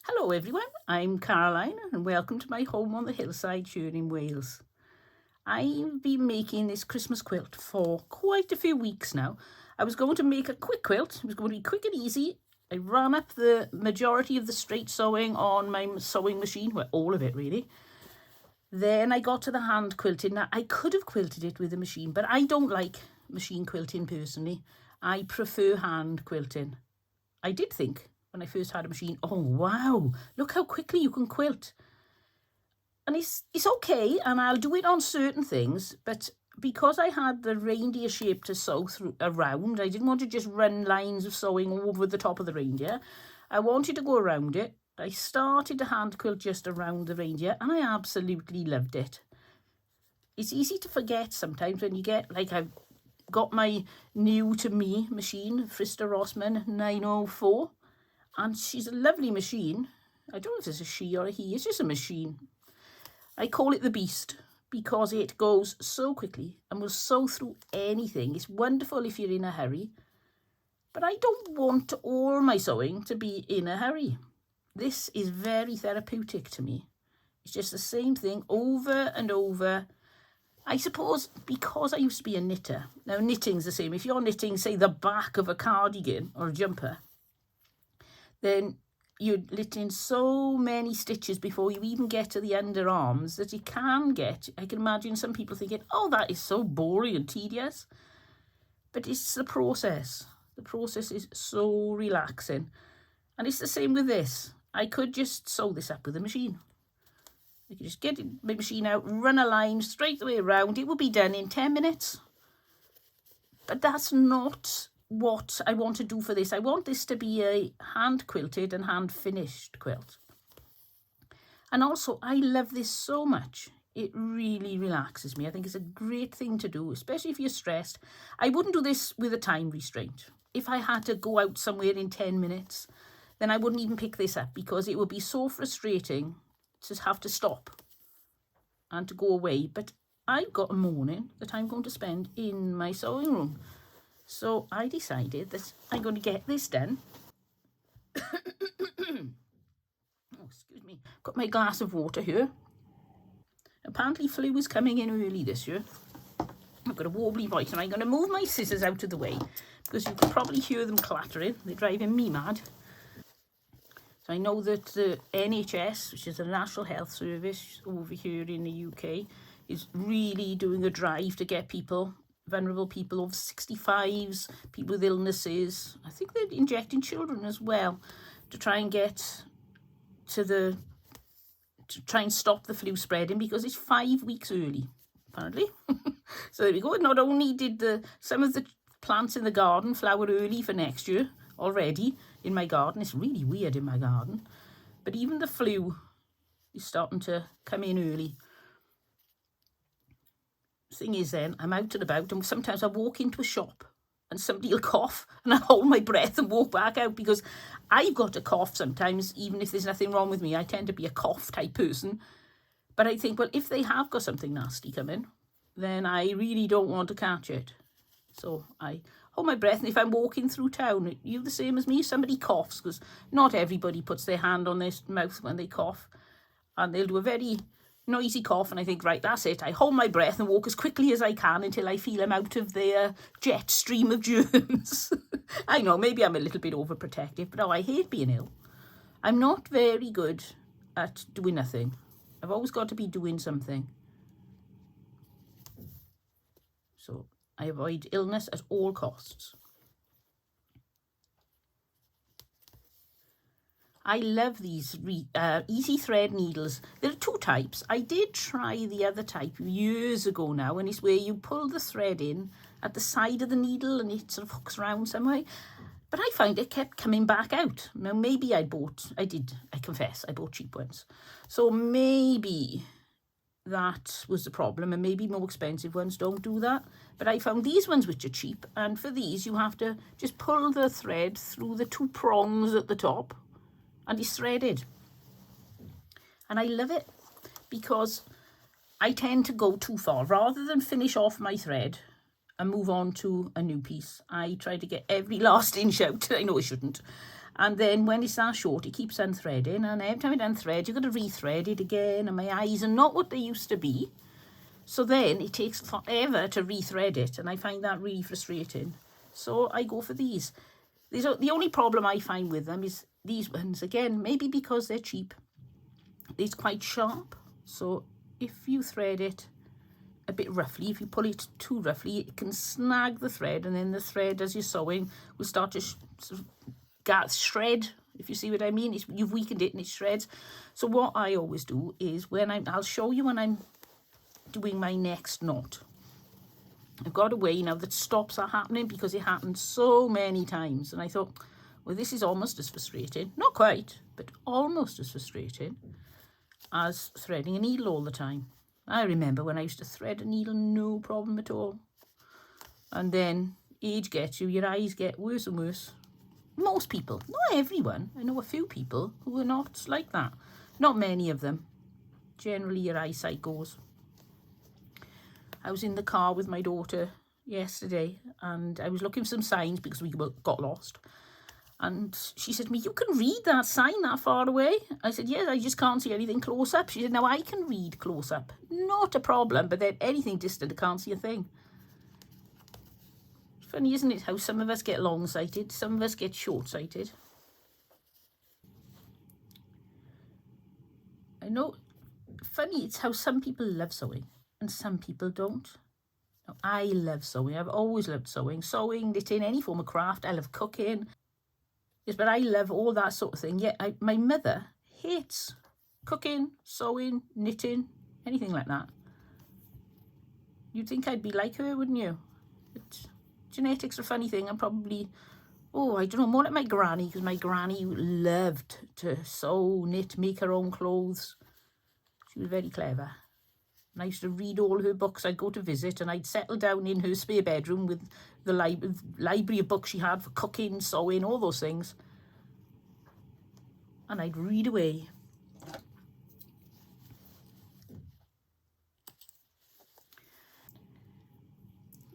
Hello everyone, I'm Caroline and welcome to my home on the hillside here in Wales. I've been making this Christmas quilt for quite a few weeks now. I was going to make a quick quilt, it was going to be quick and easy. I ran up the majority of the straight sewing on my sewing machine, well all of it really. Then I got to the hand quilting. Now I could have quilted it with a machine, but I don't like machine quilting personally. I prefer hand quilting. I did think when I first had a machine, oh wow, look how quickly you can quilt. And it's okay, and I'll do it on certain things, but because I had the reindeer shape to sew through around, I didn't want to just run lines of sewing over the top of the reindeer. I wanted to go around it. I started to hand quilt just around the reindeer, and I absolutely loved it. It's easy to forget sometimes when you get, like I've got my new to me machine, Frista Rossmann 904, and she's a lovely machine. I don't know if it's a she or a he, it's just a machine. I call it the beast because it goes so quickly and will sew through anything. It's wonderful if you're in a hurry, but I don't want all my sewing to be in a hurry. This is very therapeutic to me. It's just the same thing over and over. I suppose because I used to be a knitter. Now knitting's the same. If you're knitting, say, the back of a cardigan or a jumper, then you're knitting so many stitches before you even get to the underarms that you can get, I can imagine some people thinking, oh, that is so boring and tedious. But it's the process. The process is so relaxing. And it's the same with this. I could just sew this up with a machine. I could just get my machine out, run a line straight the way around. It will be done in 10 minutes. But that's not what I want to do for this. I want this to be a hand quilted and hand finished quilt. And also, I love this so much. It really relaxes me. I think it's a great thing to do, especially if you're stressed. I wouldn't do this with a time restraint. If I had to go out somewhere in 10 minutes, then I wouldn't even pick this up because it would be so frustrating to have to stop and to go away. But I've got a morning that I'm going to spend in my sewing room. So I decided that I'm going to get this done. Oh, excuse me. Got my glass of water here. Apparently flu is coming in early this year. I've got a wobbly voice and I'm going to move my scissors out of the way because you can probably hear them clattering. They're driving me mad. So I know that the NHS, which is the National Health Service over here in the UK, is really doing a drive to get people, vulnerable people over 65s, people with illnesses. I think they're injecting children as well to try and get to try and stop the flu spreading because it's 5 weeks early, apparently. So there we go. Not only did some of the plants in the garden flower early for next year already in my garden. It's really weird in my garden. But even the flu is starting to come in early. Thing is then, I'm out and about and sometimes I walk into a shop and somebody will cough and I hold my breath and walk back out because I've got a cough sometimes, even if there's nothing wrong with me. I tend to be a cough type person. But I think, well, if they have got something nasty coming, then I really don't want to catch it. So I hold my breath, and if I'm walking through town, you the same as me, somebody coughs, because not everybody puts their hand on their mouth when they cough, and they'll do a very noisy cough, and I think, right, that's it. I hold my breath and walk as quickly as I can until I feel I'm out of their jet stream of germs. I know, maybe I'm a little bit overprotective, but no, I hate being ill. I'm not very good at doing nothing. I've always got to be doing something. So I avoid illness at all costs. I love these easy thread needles. There are two types. I did try the other type years ago now, and it's where you pull the thread in at the side of the needle and it sort of hooks around some way. But I find it kept coming back out. Now, maybe I confess, I bought cheap ones. So maybe that was the problem, and maybe more expensive ones don't do that. But I found these ones which are cheap, and for these you have to just pull the thread through the two prongs at the top and it's threaded. And I love it because I tend to go too far. Rather than finish off my thread and move on to a new piece, I try to get every last inch out. I know I shouldn't. And then when it's that short, it keeps unthreading. And every time it unthreads, you've got to rethread it again. And my eyes are not what they used to be. So then it takes forever to rethread it. And I find that really frustrating. So I go for these. The only problem I find with them is these ones. Again, maybe because they're cheap. It's quite sharp. So if you thread it a bit roughly, if you pull it too roughly, it can snag the thread. And then the thread, as you're sewing, will start to sort of shred, if you see what I mean. You've weakened it and it shreds. So what I always do is I'll show you when I'm doing my next knot. I've got a way now that stops that happening because it happened so many times. And I thought, well, this is almost as frustrating. Not quite, but almost as frustrating as threading a needle all the time. I remember when I used to thread a needle, no problem at all. And then age gets you, your eyes get worse and worse. Most people, not everyone. I know a few people who are not like that. Not many of them. Generally, your eyesight goes. I was in the car with my daughter yesterday and I was looking for some signs because we got lost. And she said to me, you can read that sign that far away? I said, yes, I just can't see anything close up. She said, now I can read close up. Not a problem, but then anything distant, I can't see a thing. Funny, isn't it, how some of us get long-sighted, some of us get short-sighted. I know, funny, it's how some people love sewing and some people don't. Now, I love sewing. I've always loved sewing. Sewing, knitting, any form of craft. I love cooking. Yes, but I love all that sort of thing. Yet my mother hates cooking, sewing, knitting, anything like that. You'd think I'd be like her, wouldn't you? But genetics are a funny thing. I'm probably, I don't know, more like my granny, because my granny loved to sew, knit, make her own clothes. She was very clever. And I used to read all her books. I'd go to visit and I'd settle down in her spare bedroom with the library of books she had for cooking, sewing, all those things. And I'd read away.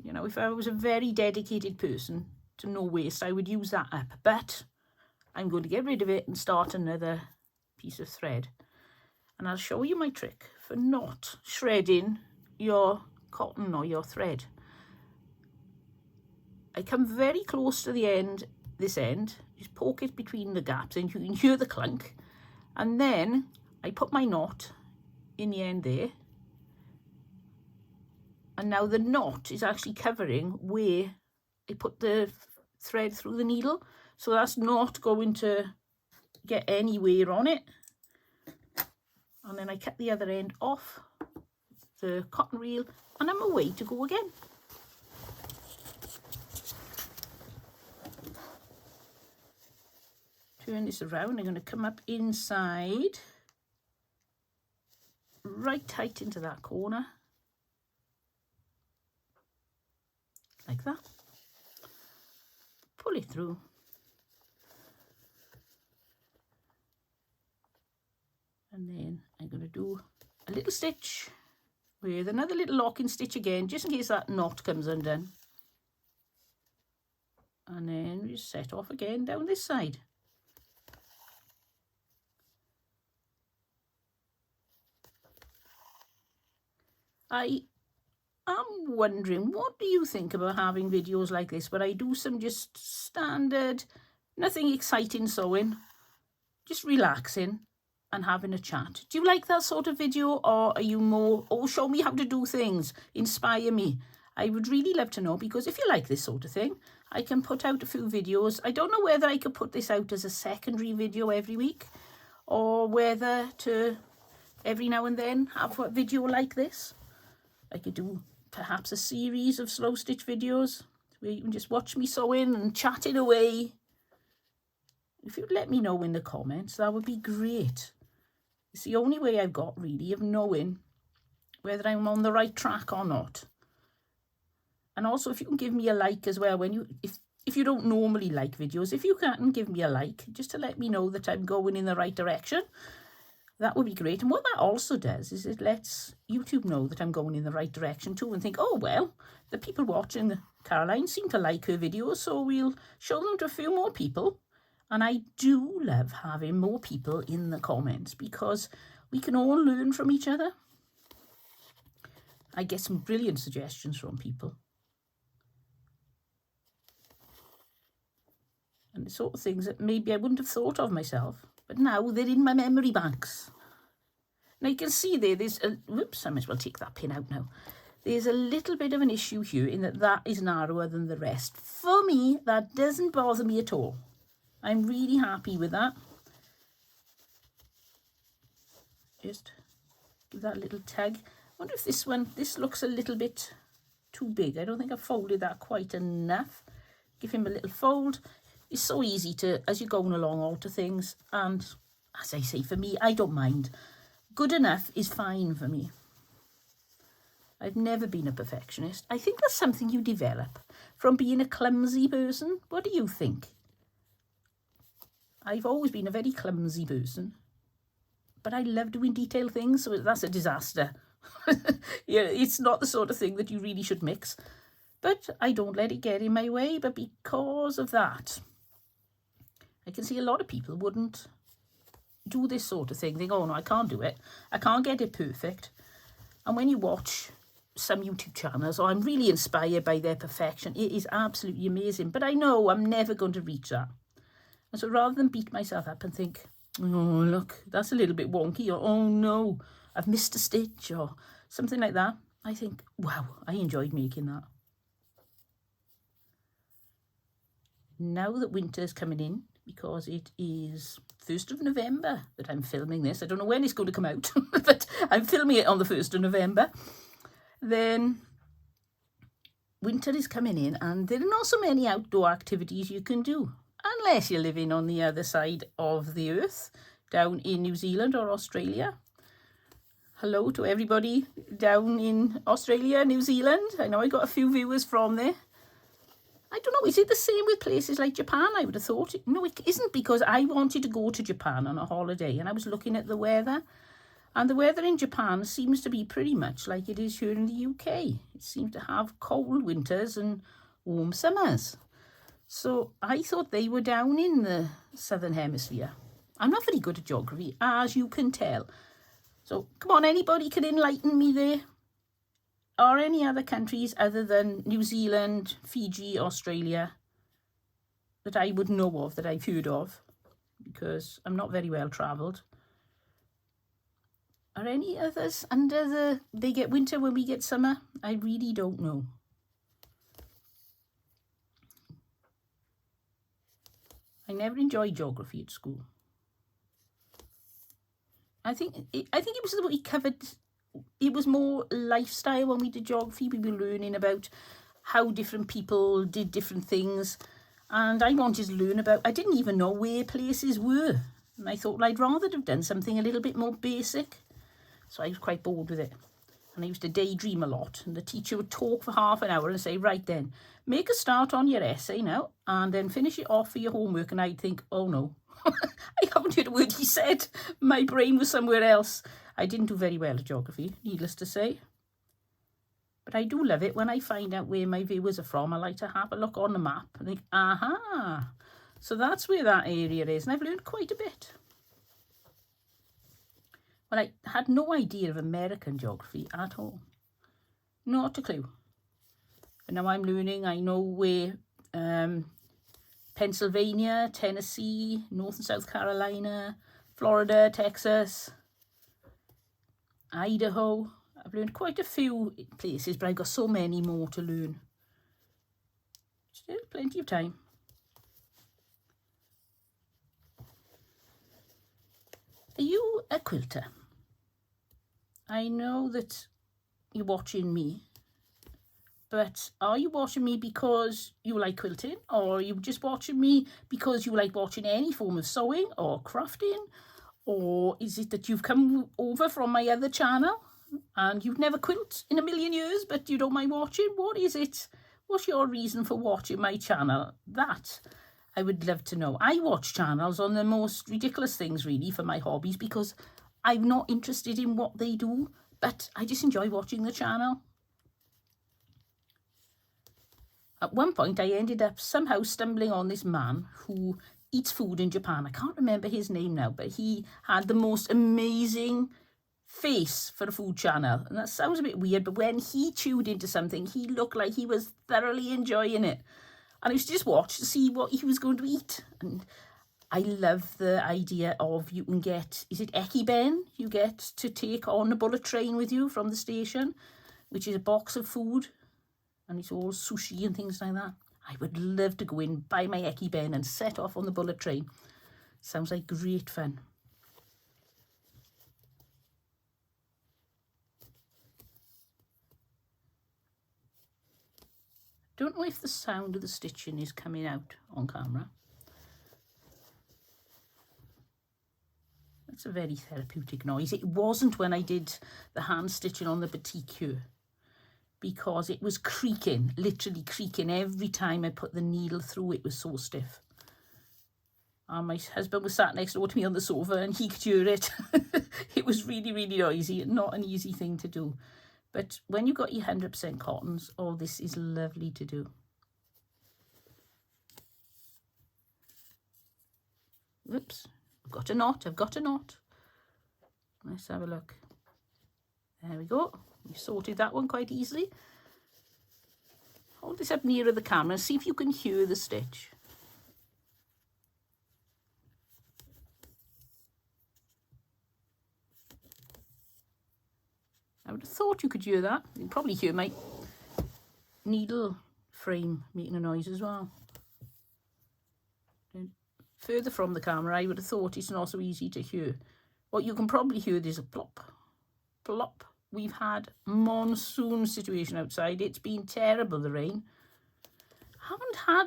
You know, if I was a very dedicated person to no waste, I would use that up. But I'm going to get rid of it and start another piece of thread. And I'll show you my trick for not shredding your cotton or your thread. I come very close to the end, this end, just poke it between the gaps and you can hear the clunk. And then I put my knot in the end there. And now the knot is actually covering where I put the thread through the needle. So that's not going to get any wear on it. And then I cut the other end off the cotton reel and I'm away to go again. Turn this around, I'm going to come up inside, right tight into that corner, like that. Pull it through. And then I'm going to do a little stitch with another little locking stitch again, just in case that knot comes undone. And then we set off again down this side. I am wondering, what do you think about having videos like this where I do some just standard, nothing exciting sewing, just relaxing and having a chat? Do you like that sort of video, or are you more, show me how to do things, inspire me? I would really love to know, because if you like this sort of thing, I can put out a few videos. I don't know whether I could put this out as a secondary video every week, or whether to every now and then have a video like this. I could do perhaps a series of slow stitch videos where you can just watch me sewing and chatting away. If you'd let me know in the comments, that would be great. It's the only way I've got, really, of knowing whether I'm on the right track or not. And also, if you can give me a like as well, if you don't normally like videos, if you can give me a like, just to let me know that I'm going in the right direction, that would be great. And what that also does is it lets YouTube know that I'm going in the right direction too, and think, oh, well, the people watching Caroline seem to like her videos, so we'll show them to a few more people. And I do love having more people in the comments because we can all learn from each other. I get some brilliant suggestions from people. And the sort of things that maybe I wouldn't have thought of myself, but now they're in my memory banks. Now you can see there's a, whoops, I might as well take that pin out now. There's a little bit of an issue here in that is narrower than the rest. For me, that doesn't bother me at all. I'm really happy with that. Just give that a little tug. I wonder if this looks a little bit too big. I don't think I've folded that quite enough. Give him a little fold. It's so easy to, as you're going along, alter things. And as I say, for me, I don't mind. Good enough is fine for me. I've never been a perfectionist. I think that's something you develop from being a clumsy person. What do you think? I've always been a very clumsy person, but I love doing detailed things, so that's a disaster. Yeah, it's not the sort of thing that you really should mix, but I don't let it get in my way. But because of that, I can see a lot of people wouldn't do this sort of thing. They go, oh no, I can't do it. I can't get it perfect. And when you watch some YouTube channels, I'm really inspired by their perfection. It is absolutely amazing, but I know I'm never going to reach that. And so rather than beat myself up and think, oh, look, that's a little bit wonky, or oh no, I've missed a stitch, or something like that, I think, wow, I enjoyed making that. Now that winter's coming in, because it is 1st of November that I'm filming this, I don't know when it's going to come out, but I'm filming it on the 1st of November, then winter is coming in, and there are not so many outdoor activities you can do. Unless you're living on the other side of the earth, down in New Zealand or Australia. Hello to everybody down in Australia, New Zealand. I know I got a few viewers from there. I don't know, is it the same with places like Japan? I would have thought. No, it isn't, because I wanted to go to Japan on a holiday and I was looking at the weather. And the weather in Japan seems to be pretty much like it is here in the UK. It seems to have cold winters and warm summers. So I thought they were down in the southern hemisphere. I'm not very good at geography, as you can tell. So come on, anybody can enlighten me there? Are any other countries other than New Zealand, Fiji, Australia that I would know of, that I've heard of? Because I'm not very well travelled. Are any others under they get winter when we get summer? I really don't know. I never enjoyed geography at school. I think it was that we covered, it was more lifestyle when we did geography. We were learning about how different people did different things. And I wanted to learn about, I didn't even know where places were. And I thought, well, I'd rather have done something a little bit more basic. So I was quite bored with it. And I used to daydream a lot. And the teacher would talk for half an hour and say, right then, make a start on your essay now, and then finish it off for your homework. And I'd think, oh no, I haven't heard a word he said. My brain was somewhere else. I didn't do very well at geography, needless to say. But I do love it when I find out where my viewers are from. I like to have a look on the map and think, aha, so that's where that area is. And I've learned quite a bit. Well, I had no idea of American geography at all. Not a clue. And now I'm learning. I know where Pennsylvania, Tennessee, North and South Carolina, Florida, Texas, Idaho. I've learned quite a few places, but I've got so many more to learn. Still plenty of time. Are you a quilter? I know that you're watching me, but are you watching me because you like quilting, or are you just watching me because you like watching any form of sewing or crafting? Or is it that you've come over from my other channel and you've never quilt in a million years, but you don't mind watching? What is it? What's your reason for watching my channel? That I would love to know. I watch channels on the most ridiculous things, really, for my hobbies, because I'm not interested in what they do, but I just enjoy watching the channel. At one point, I ended up somehow stumbling on this man who eats food in Japan. I can't remember his name now, but he had the most amazing face for a food channel. And that sounds a bit weird, but when he chewed into something, he looked like he was thoroughly enjoying it. And I used to just watch to see what he was going to eat. And I love the idea of you can get, is it ekiben? You get to take on a bullet train with you from the station, which is a box of food. And it's all sushi and things like that. I would love to go in, buy my ekiben and set off on the bullet train. Sounds like great fun. Don't know if the sound of the stitching is coming out on camera. That's a very therapeutic noise. It wasn't when I did the hand stitching on the batik here, because it was creaking, literally creaking every time I put the needle through. It was so stiff. And my husband was sat next door to me on the sofa and he could hear it. It was really, really noisy. Not an easy thing to do. But when you've got your 100% cottons, oh, this is lovely to do. Oops, I've got a knot. Let's have a look. There we go. We sorted that one quite easily. Hold this up nearer the camera and see if you can hear the stitch. I would have thought you could hear that. You can probably hear my needle frame making a noise as well. And further from the camera, I would have thought it's not so easy to hear. What you can probably hear is a plop, plop. We've had monsoon situation outside. It's been terrible, the rain. Haven't had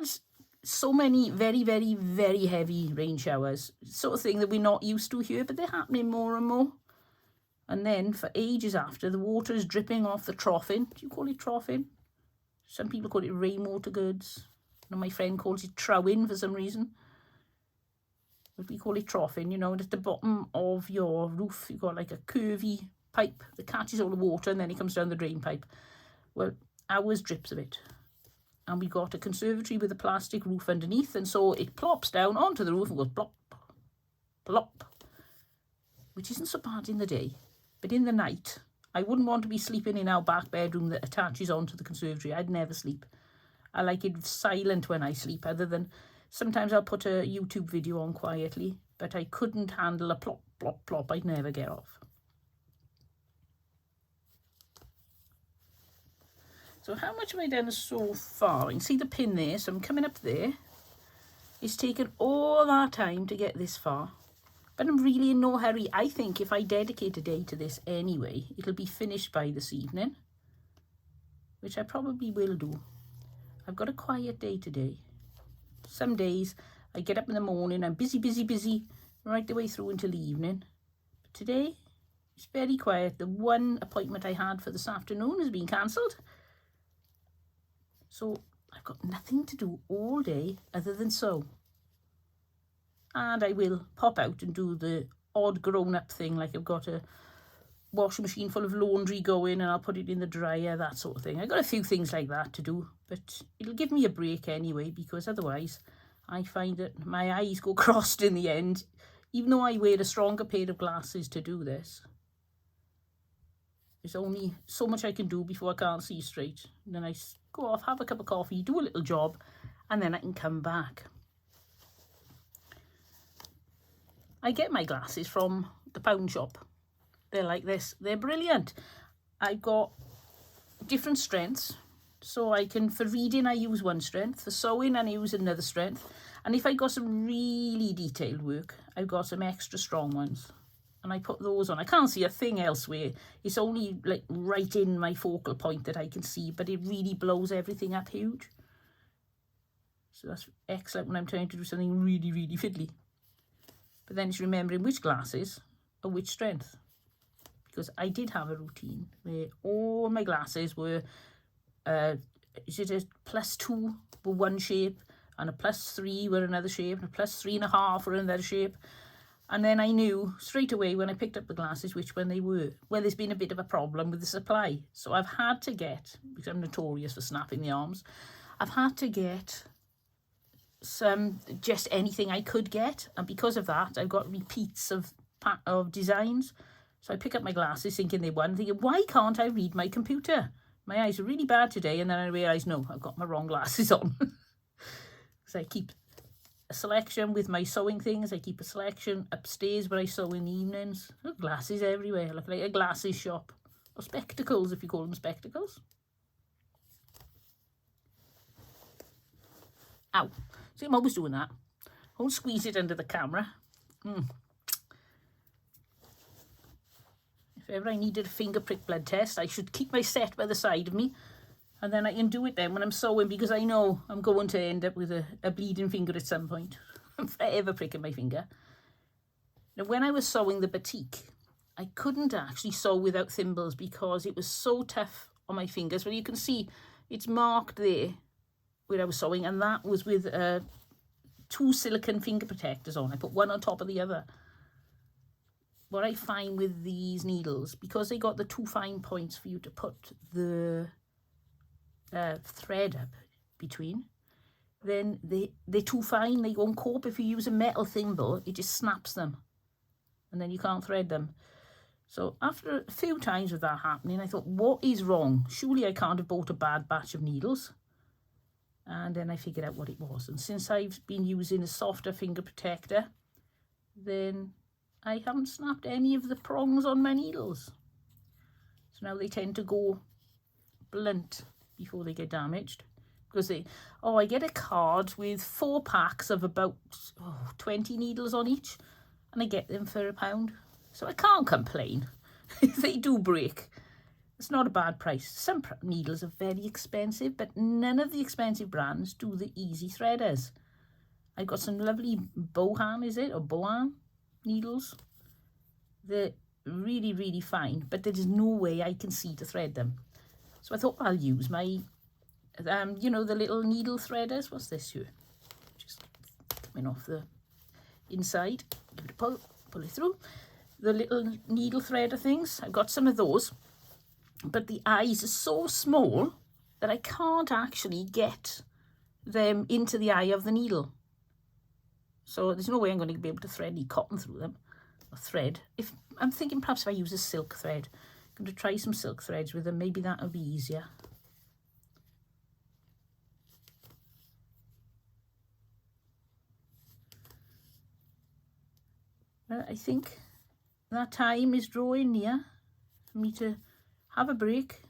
so many very, very, very heavy rain showers. Sort of thing that we're not used to here, but they're happening more and more. And then for ages after, the water is dripping off the troughin. Do you call it troughin? Some people call it rainwater goods. And my friend calls it trowin for some reason. But we call it troughin, you know, and at the bottom of your roof, you've got like a curvy pipe that catches all the water and then it comes down the drain pipe. Well, ours drips a bit. And we got a conservatory with a plastic roof underneath, and so it plops down onto the roof and goes plop, plop, which isn't so bad in the day. But in the night, I wouldn't want to be sleeping in our back bedroom that attaches onto the conservatory. I'd never sleep. I like it silent when I sleep, other than sometimes I'll put a YouTube video on quietly, but I couldn't handle a plop, plop, plop. I'd never get off. So how much have I done so far? You can see the pin there, so I'm coming up there. It's taken all that time to get this far. But I'm really in no hurry. I think if I dedicate a day to this anyway, it'll be finished by this evening, which I probably will do. I've got a quiet day today. Some days I get up in the morning, I'm busy, busy, busy, right the way through until the evening. But today, it's very quiet. The one appointment I had for this afternoon has been cancelled. So I've got nothing to do all day other than sew. And I will pop out and do the odd grown-up thing, like I've got a washing machine full of laundry going and I'll put it in the dryer, that sort of thing. I've got a few things like that to do, but it'll give me a break anyway, because otherwise I find that my eyes go crossed in the end. Even though I wear a stronger pair of glasses to do this, there's only so much I can do before I can't see straight. And then I go off, have a cup of coffee, do a little job, and then I can come back. I get my glasses from the pound shop. They're like this. They're brilliant. I've got different strengths. So I can, for reading, I use one strength. For sewing, I use another strength. And if I got some really detailed work, I've got some extra strong ones. And I put those on. I can't see a thing elsewhere. It's only like right in my focal point that I can see, but it really blows everything up huge. So that's excellent when I'm trying to do something really, really fiddly. But then it's remembering which glasses are which strength. Because I did have a routine where all my glasses were, is it a +2 were one shape, and a +3 were another shape, and a +3.5 were another shape. And then I knew straight away when I picked up the glasses which one they were. Well, there's been a bit of a problem with the supply. So I've had to get, because I'm notorious for snapping the arms, I've had to get just anything I could get, and because of that I've got repeats of designs. So I pick up my glasses thinking they won, thinking, why can't I read my computer? My eyes are really bad today, and then I realise, no, I've got my wrong glasses on. So I keep a selection with my sewing things. I keep a selection upstairs where I sew in the evenings. Oh, glasses everywhere. I look like a glasses shop. Or spectacles, if you call them spectacles. Ow. See, I'm always doing that. I won't squeeze it under the camera. If ever I needed a finger prick blood test, I should keep my set by the side of me, and then I can do it then when I'm sewing, because I know I'm going to end up with a bleeding finger at some point. I'm forever pricking my finger. Now, when I was sewing the batik, I couldn't actually sew without thimbles because it was so tough on my fingers. Well, you can see it's marked there where I was sewing, and that was with 2 silicone finger protectors on. I put one on top of the other. What I find with these needles, because they got the 2 fine points for you to put the thread up between, then they're too fine. They won't cope. If you use a metal thimble, it just snaps them, and then you can't thread them. So after a few times of that happening, I thought, what is wrong? Surely I can't have bought a bad batch of needles. And then I figured out what it was. And since I've been using a softer finger protector, then I haven't snapped any of the prongs on my needles. So now they tend to go blunt before they get damaged. Because I get a card with 4 packs of about 20 needles on each, and I get them for £1. So I can't complain. If they do break, it's not a bad price. Some needles are very expensive, but none of the expensive brands do the easy threaders. I've got some lovely Bohan, is it? Or Bohan needles. They're really, really fine, but there is no way I can see to thread them. So I thought I'll use my, you know, the little needle threaders. What's this here? Just coming off the inside. Give it a pull it through. The little needle threader things. I've got some of those, but the eyes are so small that I can't actually get them into the eye of the needle. So there's no way I'm going to be able to thread any cotton through them. Or thread. If I'm thinking perhaps if I use a silk thread, I'm going to try some silk threads with them. Maybe that'll be easier. Well, I think that time is drawing near for me to have a break.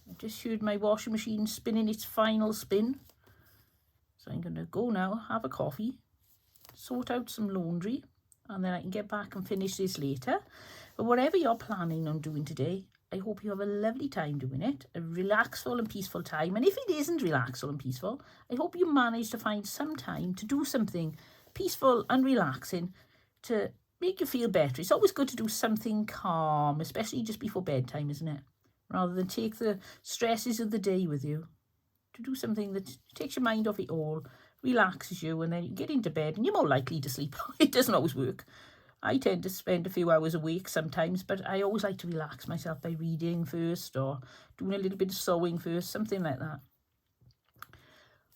I've just heard my washing machine spinning its final spin. So I'm going to go now, have a coffee, sort out some laundry, and then I can get back and finish this later. But whatever you're planning on doing today, I hope you have a lovely time doing it, a relaxful and peaceful time. And if it isn't relaxful and peaceful, I hope you manage to find some time to do something peaceful and relaxing to make you feel better. It's always good to do something calm, especially just before bedtime, isn't it? Rather than take the stresses of the day with you. To do something that takes your mind off it all, relaxes you, and then you get into bed and you're more likely to sleep. It doesn't always work. I tend to spend a few hours awake sometimes, but I always like to relax myself by reading first or doing a little bit of sewing first, something like that.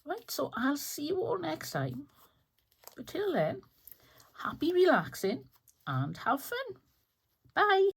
Right, so I'll see you all next time. But till then, happy relaxing and have fun. Bye.